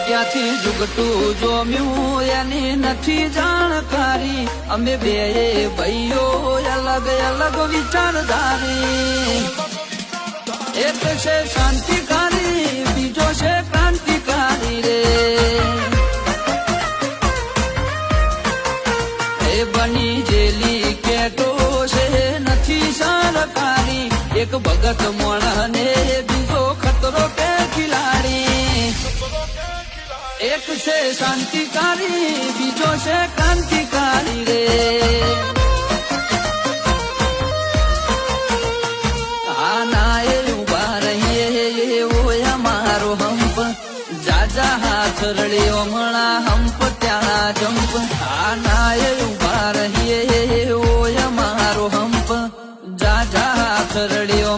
ક્યાંથી જુગતું જોમ્યું એની નથી જાણકારી અમે બે ભાઈઓ અલગ અલગ વિચારધારી એક છે શાંતિકારી બીજો છે ક્રાંતિકારી રે એ બની જેલી કેટો છે નથી સરકારી એક ભગત મોણ ને બીજો ખતરો કે ખિલાડી એક છે શાંતિકારી બીજો છે ક્રાંતિકારી રે આના એ ઉભા રહીએ એવો અમારો હંપ જાજા હાથ રળ્યો હમણાં હંપ ત્યાં જંપ આના એ ઉભા રહીએ એવો અમારો હંપ જાજા હાથ રળ્યો